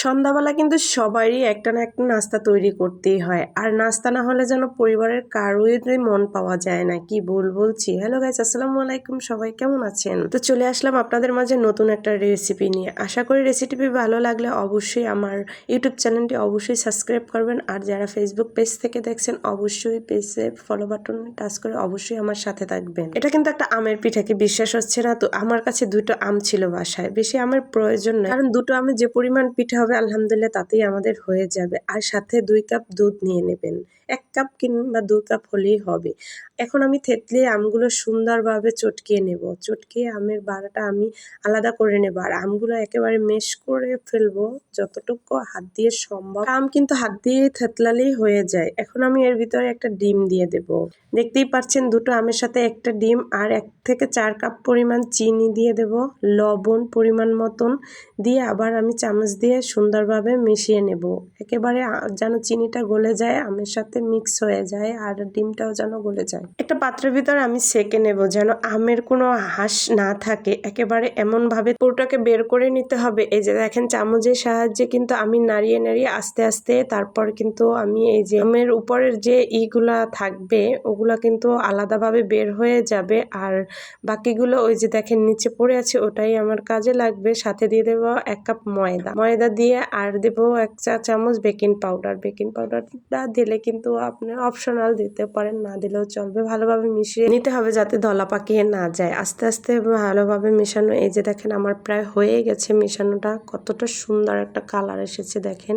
সন্ধ্যাবেলা কিন্তু সবারই একটা না একটা নাস্তা তৈরি করতেই হয়, আর নাস্তা না হলে যেন পরিবারের কারোরই মন পাওয়া যায় না। কি বলছি। হ্যালো গাইস, আসসালামু আলাইকুম, সবাই কেমন আছেন? তো চলে আসলাম আপনাদের মাঝে নতুন একটা রেসিপি নিয়ে। আশা করি রেসিপি ভালো লাগলে অবশ্যই আমার ইউটিউব চ্যানেলটি অবশ্যই সাবস্ক্রাইব করবেন, আর যারা ফেসবুক পেজ থেকে দেখছেন অবশ্যই পেজে ফলো বাটনে টাচ করে অবশ্যই আমার সাথে থাকবেন। এটা কিন্তু একটা আমের পিঠা, কি বিশ্বাস হচ্ছে না? তো আমার কাছে দুটো আম ছিল বাসায়, বেশি আমের প্রয়োজন নেই, কারণ দুটো আমে যে পরিমাণ পিঠা হবে আলহামদুলিল্লাহ তাতেই আমাদের হয়ে যাবে। আর সাথে 2 কাপ দুধ নিয়ে নেবেন, 1 কাপ কিংবা 2 কাপ হলেই হবে। এখন আমি থেতলে আমগুলো সুন্দরভাবে চটকিয়ে নেব, চটকিয়ে আমের বাড়াটা আমি আলাদা করে নেব, আর আমগুলো একেবারে মেশ করে ফেলবো যতটুকু হাত দিয়ে সম্ভব। আম কিন্তু হাত দিয়ে থেতলালেই হয়ে যায়। এখন আমি এর ভিতরে একটা ডিম দিয়ে দেব। দেখতেই পাচ্ছেন দুটো আমের সাথে একটা ডিম, আর 1 থেকে 4 কাপ পরিমাণ চিনি দিয়ে দেব, লবণ পরিমাণ মতন দিয়ে আবার আমি চামচ দিয়ে সুন্দরভাবে মিশিয়ে নেব। একেবারে যেন চিনিটা গলে যায়, আমের সাথে মিক্স হয়ে যায়, আর ডিমটাও যেন গলে যায়। একটা পাত্রের ভিতরে আমি সেকে নেব যেন আমের কোনো হাঁস না থাকে, একেবারে এমন ভাবে পুরোটাকে বের করে নিতে হবে। এই যে দেখেন চামচের সাহায্যে কিন্তু আমি নাড়িয়ে নাড়িয়ে আস্তে আস্তে তারপর কিন্তু আমি এই যে আমের উপরের যে ইগুলা থাকবে ওগুলা কিন্তু আলাদাভাবে বের হয়ে যাবে, আর বাকিগুলো ওই যে দেখেন নিচে পড়ে আছে ওটাই আমার কাজে লাগবে। সাথে দিয়ে দেবো 1 কাপ ময়দা দিয়ে, আর দেবো 1 চা চামচ বেকিং পাউডারটা দিলে কিন্তু আপনার অপশনাল, দিতে পারেন, না দিলেও চলবে। ভালোভাবে মিশিয়ে নিতে হবে যাতে দলা পাকিয়ে না যায়। আস্তে আস্তে ভালোভাবে মেশানো। এই যে দেখেন আমার প্রায় হয়ে গেছে মেশানোটা, কতটা সুন্দর একটা কালার এসেছে দেখেন,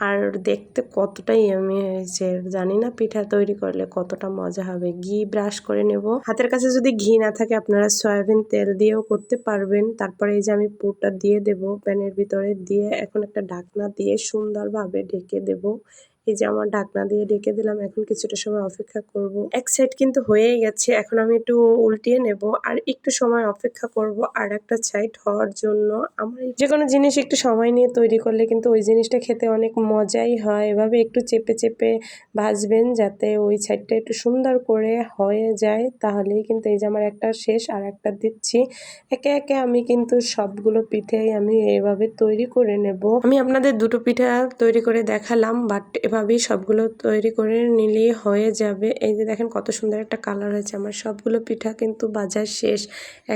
আর দেখতে কতটাই ইয়ামি হয়েছে। জানি না পিঠা তৈরি করলে কতটা মজা হবে। ঘি ব্রাশ করে নেব, হাতের কাছে যদি ঘি না থাকে আপনারা সয়াবিন তেল দিয়েও করতে পারবেন। তারপরে এই যে আমি পুরটা দিয়ে দেব প্যানের ভিতরে, দিয়ে এখন একটা ঢাকনা দিয়ে সুন্দরভাবে ঢেকে দেব। এই যে আমার ঢাকনা দিয়ে ঢেকে দিলাম, এখন কিছুটা সময় অপেক্ষা করব। এক সাইড কিন্তু হয়েই গেছে, এখন আমি একটু উল্টিয়ে নেব আর একটু সময় অপেক্ষা করব আর একটা সাইড হওয়ার জন্য। আমার যে কোনো জিনিস একটু সময় নিয়ে তৈরি করলে কিন্তু ওই জিনিসটা খেতে অনেক মজাই হয়। এভাবে একটু চেপে চেপে ভাজবেন যাতে ওই সাইডটা একটু সুন্দর করে হয়ে যায়, তাহলেই কিন্তু এই যে আমার একটা শেষ, আর একটা দিচ্ছি। একে একে আমি কিন্তু সবগুলো পিঠেই আমি এভাবে তৈরি করে নেব। আমি আপনাদের দুটো পিঠা তৈরি করে দেখালাম, বাট এভাবেই সবগুলো তৈরি করে নিলেই হয়ে যাবে। এই যে দেখেন কত সুন্দর একটা কালার হয়েছে। আমার সবগুলো পিঠা কিন্তু বাজার শেষ।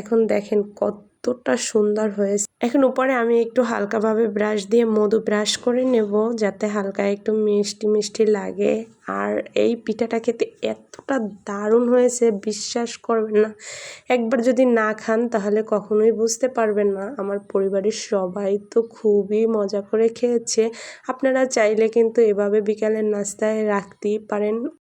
এখন দেখেন কতটা সুন্দর হয়েছে। এখন উপরে আমি একটু হালকাভাবে ব্রাশ দিয়ে মধু ব্রাশ করে নেব যাতে হালকা একটু মিষ্টি মিষ্টি লাগে। আর এই পিঠাটা খেতে এতটা দারুণ হয়েছে বিশ্বাস করবেন না, একবার যদি না খান তাহলে কখনোই বুঝতে পারবেন না। আমার পরিবারের সবাই তো খুবই মজা করে খেয়েছে। আপনারা চাইলে কিন্তু এভাবে বিকালের নাস্তায় রাখতেই পারেন।